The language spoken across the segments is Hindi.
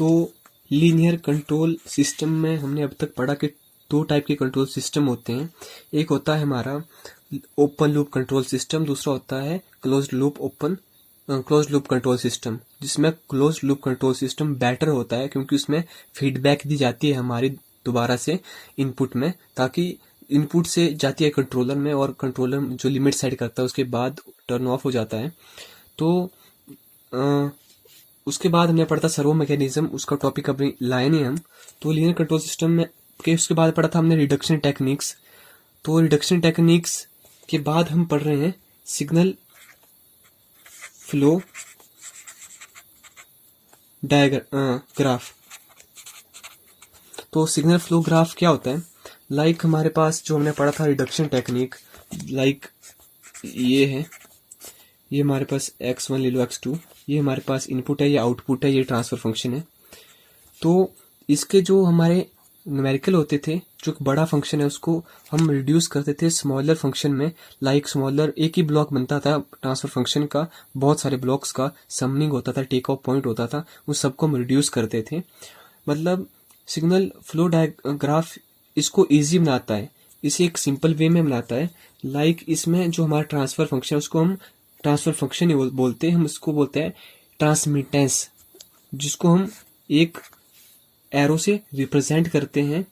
तो लीनियर कंट्रोल सिस्टम में हमने अब तक पढ़ा कि दो टाइप के कंट्रोल सिस्टम होते हैं। एक होता है हमारा ओपन लूप कंट्रोल सिस्टम, दूसरा होता है क्लोज्ड लूप कंट्रोल सिस्टम, जिसमें closed loop control system better होता है क्योंकि उसमें फीडबैक दी जाती है हमारी दोबारा से इनपुट में, ताकि इनपुट से जाती है कंट्रोलर में और कंट्रोलर जो लिमिट सेट करता है उसके बाद टर्न ऑफ हो जाता है। तो उसके बाद हमने पढ़ा था सर्वो मैकेनिज्म, उसका टॉपिक अभी लाए नहीं हम। तो लीनियर कंट्रोल सिस्टम में के उसके बाद पढ़ा था हमने रिडक्शन टेक्निक्स। तो रिडक्शन टेक्निक्स के बाद हम पढ़ रहे हैं सिग्नल फ्लो ग्राफ। तो सिग्नल फ्लो ग्राफ क्या होता है? लाइक हमारे पास जो हमने पढ़ा था रिडक्शन टेक्निक, लाइक ये हमारे पास x1 ले लो, x2, ये हमारे पास इनपुट है, ये आउटपुट है, ये ट्रांसफर फंक्शन है। तो इसके जो हमारे न्यूमेरिकल होते थे, जो बड़ा फंक्शन है उसको हम रिड्यूस करते थे स्मॉलर फंक्शन में। लाइक स्मॉलर एक ही ब्लॉक बनता था ट्रांसफर फंक्शन का, बहुत सारे ब्लॉक्स का समनिंग होता था, टेक ऑफ पॉइंट होता था, उस सबको हम रिड्यूस करते थे। मतलब सिग्नल फ्लो ग्राफ इसको ईजी बनाता है, इसे एक सिंपल वे में बनाता है। लाइक इसमें जो हमारा ट्रांसफर फंक्शन है उसको हम ट्रांसफर फंक्शन ही बोलते हैं, हम इसको बोलते हैं ट्रांसमिटेंस, जिसको हम एक एरो से रिप्रेजेंट करते हैं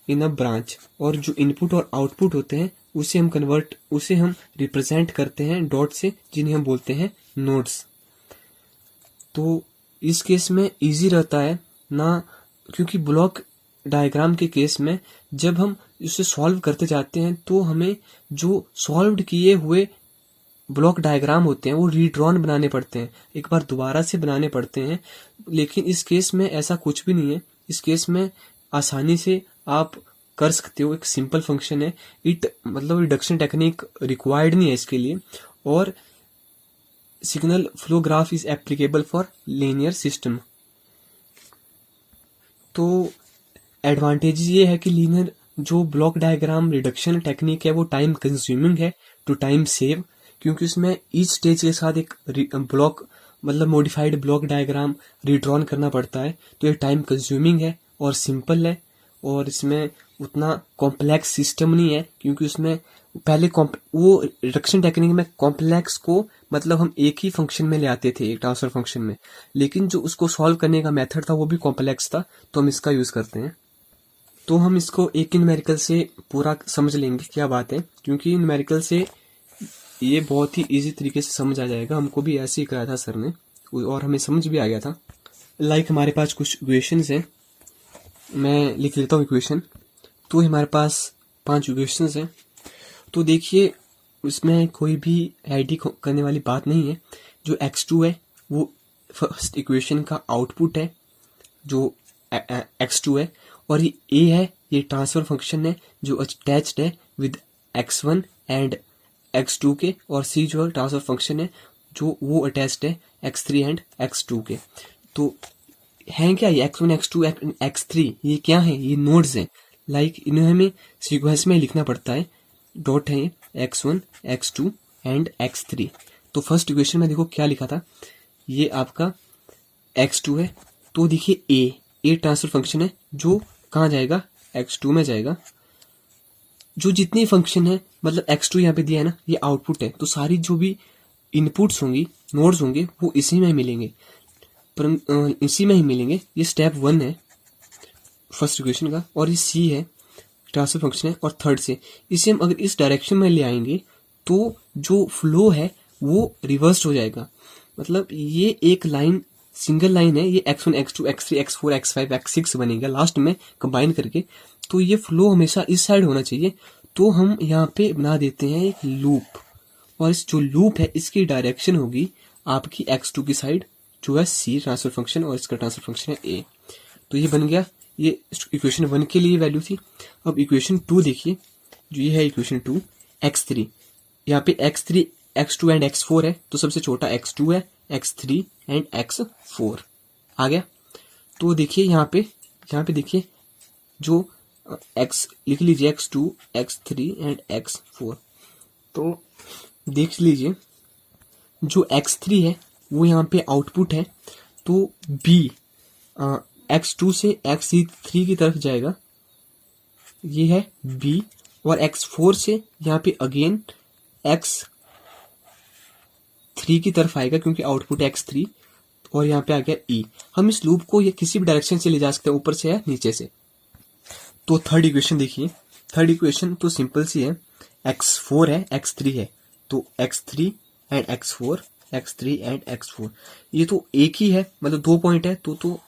इन अ ब्रांच। और जो इनपुट और आउटपुट होते हैं उसे हम रिप्रेजेंट करते हैं डॉट से, जिन्हें हम बोलते हैं नोड्स। तो इस केस में इजी रहता है ना, क्योंकि ब्लॉक डायग्राम के केस में जब हम इसे सॉल्व करते जाते हैं तो हमें जो सॉल्व किए हुए ब्लॉक डायग्राम होते हैं वो रीड्रॉन बनाने पड़ते हैं, एक बार दोबारा से बनाने पड़ते हैं। लेकिन इस केस में ऐसा कुछ भी नहीं है, इस केस में आसानी से आप कर सकते हो, एक सिंपल फंक्शन है। मतलब रिडक्शन टेक्निक रिक्वायर्ड नहीं है इसके लिए। और signal flow graph is applicable for linear system. तो एडवांटेज ये है कि लीनियर जो ब्लॉक डायग्राम रिडक्शन टेक्निक है वो टाइम कंज्यूमिंग है टू टाइम सेव, क्योंकि उसमें ईच स्टेज के साथ एक ब्लॉक मतलब मॉडिफाइड ब्लॉक डायग्राम रिड्रॉन करना पड़ता है। तो ये टाइम कंज्यूमिंग है और सिंपल है, और इसमें उतना कॉम्प्लेक्स सिस्टम नहीं है, क्योंकि उसमें पहले वो रिडक्शन टेक्निक में कॉम्प्लेक्स को मतलब हम एक ही फंक्शन में ले आते थे, एक ट्रांसफर फंक्शन में, लेकिन जो उसको सॉल्व करने का मेथड था वो भी कॉम्प्लेक्स था, तो हम इसका यूज करते हैं। तो हम इसको एक न्यूमेरिकल से पूरा समझ लेंगे क्या बात है, क्योंकि न्यूमेरिकल से ये बहुत ही इजी तरीके से समझ आ जाएगा। हमको भी ऐसे ही कराया था सर ने और हमें समझ भी आ गया था। लाइक हमारे पास कुछ इक्वेशंस हैं, मैं लिख लेता हूँ इक्वेशन। तो हमारे पास 5 इक्वेशंस हैं। तो देखिए उसमें कोई भी आईडी करने वाली बात नहीं है। जो x2 है वो फर्स्ट इक्वेशन का आउटपुट है जो x2 है, और ये a है, ये ट्रांसफर फंक्शन है जो अटैच्ड है विद x1 एंड x2 के, और c जो है ट्रांसफर फंक्शन है जो वो अटैच्ड है x3 एंड x2 के। तो हैं क्या ये x1 x2 x3, ये क्या है? ये नोड्स हैं। लाइक इन्हें हमें सीक्वेंस में लिखना पड़ता है, डॉट है x1 x2 एंड x3। तो फर्स्ट इक्वेशन में देखो क्या लिखा था, ये आपका x2 है। तो देखिए a ट्रांसफर फंक्शन है जो कहाँ जाएगा, x2 में जाएगा। जो जितनी फंक्शन है मतलब x2 यहाँ पे दिया है ना, ये आउटपुट है, तो सारी जो भी इनपुट्स होंगी, नोड्स होंगे, वो इसी में मिलेंगे, पर इसी में ही मिलेंगे। ये स्टेप 1 है फर्स्ट इक्वेशन का, और ये c है ट्रांसफर फंक्शन है, और थर्ड से इसे हम अगर इस डायरेक्शन में ले आएंगे तो जो फ्लो है वो रिवर्स हो जाएगा। मतलब ये एक लाइन सिंगल लाइन है, ये x1 x2 x3 x4 x5 x6 बनेगा लास्ट में कंबाइन करके। तो ये फ्लो हमेशा इस साइड होना चाहिए। तो हम यहाँ पे बना देते हैं एक लूप, और इस जो लूप है इसकी डायरेक्शन होगी आपकी x2 की साइड जो है c ट्रांसफर फंक्शन, और इसका ट्रांसफर फंक्शन है a। तो ये बन गया, ये इक्वेशन 1 के लिए वैल्यू थी। अब इक्वेशन 2 देखिए, जो ये है इक्वेशन 2 x3, यहाँ पे x3 x2 एंड x4 है, तो सबसे छोटा x2 है, x3 एंड x4 आ गया। तो देखिए यहाँ पे देखिए जो x लिख लीजिए x2 x3 एंड x4। तो देख लीजिए जो x3 है वो यहाँ पे आउटपुट है, तो b x2 से x3 की तरफ जाएगा, ये है b, और x4 से यहाँ पे अगेन x3 की तरफ आएगा क्योंकि आउटपुट x3, और यहाँ पे आ गया e। हम इस लूप को ये किसी भी डायरेक्शन से ले जा सकते हैं, ऊपर से या नीचे से। तो थर्ड इक्वेशन देखिए, थर्ड इक्वेशन तो सिंपल सी है, x4 है x3 है, तो x3 and x4, x3 and x4, ये तो एक ही है, मतलब 2 पॉइंट है, तो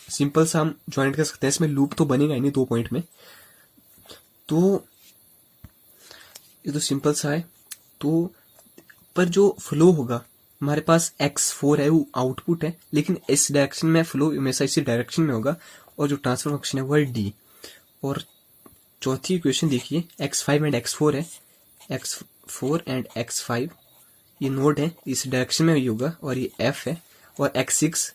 सिंपल सा हम ज्वाइंट कर सकते हैं, इसमें लूप तो बनेगा ही नहीं 2 पॉइंट में, तो ये तो सिंपल सा है। तो पर जो फ्लो होगा, हमारे पास x4 है वो आउटपुट है, लेकिन इस डायरेक्शन में फ्लो हमेशा इसी डायरेक्शन में होगा, और जो ट्रांसफर फंक्शन है वो है d। और चौथी इक्वेशन देखिए, x5 एंड x4 है, x4 एंड x5 ये नोड है, इस डायरेक्शन में ही होगा, और ये f है, और x6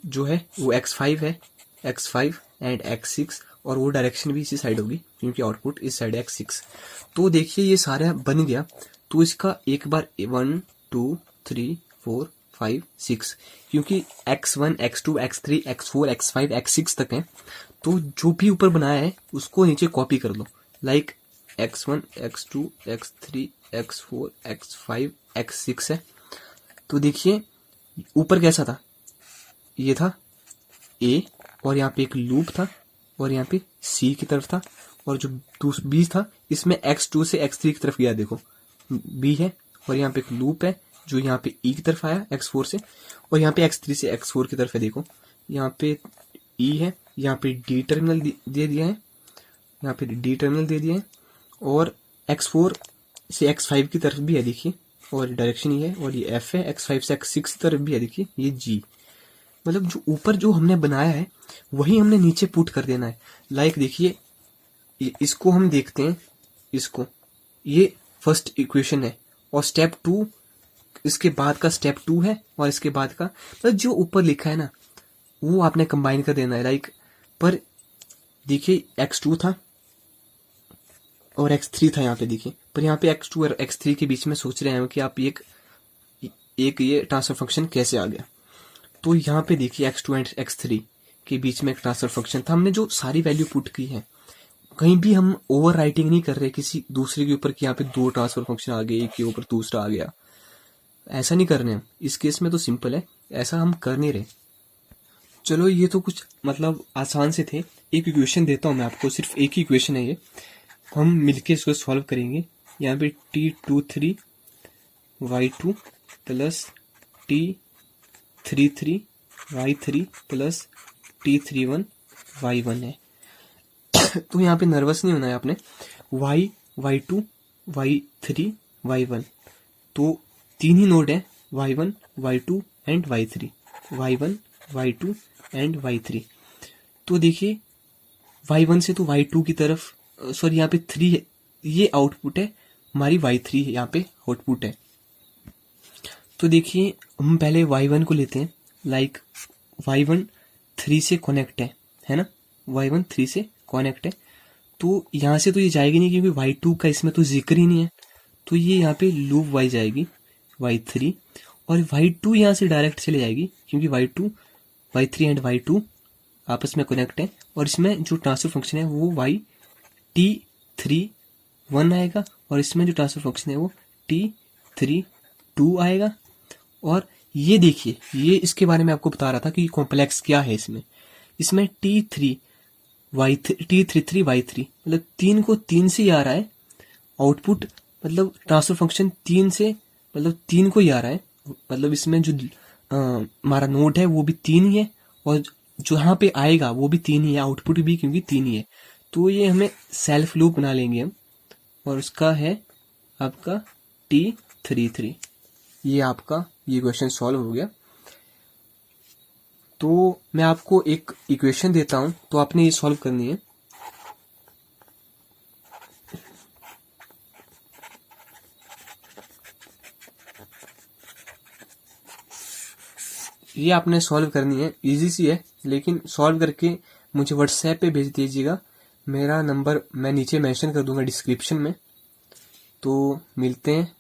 जो है वो x5 है, x5 एंड x6, और वो डायरेक्शन भी इसी साइड होगी क्योंकि आउटपुट इस साइड है x6। तो देखिए ये सारा बन गया, तो इसका एक बार 1 2 3 4 5 6, क्योंकि x1 x2 x3 x4 x5 x6 तक है, तो जो भी ऊपर बनाया है उसको नीचे कॉपी कर लो, like x1 x2 x3 x4 x5 x6 है। तो देखिए ऊपर कैसा था, ये था a, और यहाँ पे एक लूप था, और यहाँ पे c की तरफ था, और जो b था इसमें x2 से x3 की तरफ गया, देखो b है, और यहाँ पे एक लूप है जो यहाँ पे e की तरफ आया x4 से, और यहाँ पे x3 से x4 की तरफ है, देखो यहाँ पे e है, यहाँ पे d टर्मिनल दे दिया है, यहाँ पे d टर्मिनल दे दिया है, और x4 से x5 की तरफ भी है देखिए, और डायरेक्शन ये है, और ये f है, x5 से x6 की तरफ भी है देखिए, ये g। मतलब जो ऊपर जो हमने बनाया है वही हमने नीचे पुट कर देना है। लाइक देखिए इसको हम देखते हैं, इसको ये फर्स्ट इक्वेशन है, और स्टेप 2 इसके बाद का स्टेप 2 है, और इसके बाद का मतलब जो ऊपर लिखा है ना वो आपने कंबाइन कर देना है। लाइक पर देखिए x2 था और x3 था यहाँ पे, देखिए पर यहाँ पे x2 और x3 के बीच में सोच रहे हैं कि आप एक ये ट्रांसफर फंक्शन कैसे आ गया। तो यहाँ पे देखिए x2 एंड x3 के बीच में एक ट्रांसफर फंक्शन था, हमने जो सारी वैल्यू पुट की है, कहीं भी हम ओवर राइटिंग नहीं कर रहे किसी दूसरे के ऊपर कि यहाँ पे 2 ट्रांसफर फंक्शन आ गए, एक के ऊपर दूसरा आ गया, ऐसा नहीं कर रहे हम। इस केस में तो सिंपल है, ऐसा हम कर नहीं रहे। चलो ये तो कुछ मतलब आसान से थे। एक इक्वेशन देता हूँ मैं आपको, सिर्फ एक ही इक्वेशन है ये, हम मिलके इसको सॉल्व करेंगे। यहाँ पे t23 y2 plus t33 y3 plus t31 y1 है। तो यहाँ पे नर्वस नहीं होना है आपने, y y2 y3 y1, तो 3 ही नोड है, y1 y2 and y3, y1 y2 and y3। तो देखिए y1 से तो y2 की तरफ, सॉरी यहाँ पे 3 है, ये आउटपुट है हमारी, y3 यहाँ पे आउटपुट है। तो देखिए हम पहले y1 को लेते हैं, लाइक y1 3 से कनेक्ट है ना, y1 3 से कनेक्ट है, तो यहाँ से तो ये जाएगी नहीं क्योंकि y2 का इसमें तो जिक्र ही नहीं है, तो ये यहाँ पे लूप y जाएगी y3, और y2 यहाँ से डायरेक्ट चले जाएगी क्योंकि y2 y3 एंड y2 आपस में कनेक्ट है, और इसमें जो ट्रांसफर फंक्शन है वो t31 आएगा, और इसमें जो ट्रांसफर फंक्शन है वो t32 आएगा। और ये देखिए ये इसके बारे में आपको बता रहा था कि कॉम्प्लेक्स क्या है इसमें t33 y3 मतलब 3 को 3 से ही आ रहा है आउटपुट, मतलब ट्रांसफर फंक्शन 3 से मतलब 3 को ही आ रहा है, मतलब इसमें जो हमारा नोड है वो भी 3 ही है, और जो यहाँ पे आएगा वो भी 3 ही है, आउटपुट भी क्योंकि 3 ही है। तो ये हमें सेल्फ लूप बना लेंगे हम, और उसका है आपका t33। ये आपका ये क्वेश्चन सॉल्व हो गया। तो मैं आपको एक इक्वेशन देता हूं, तो आपने ये सॉल्व करनी है। ये आपने सॉल्व करनी है, इजी सी है, लेकिन सॉल्व करके मुझे व्हाट्सएप पे भेज दीजिएगा। मेरा नंबर मैं नीचे मेंशन कर दूंगा डिस्क्रिप्शन में। तो मिलते हैं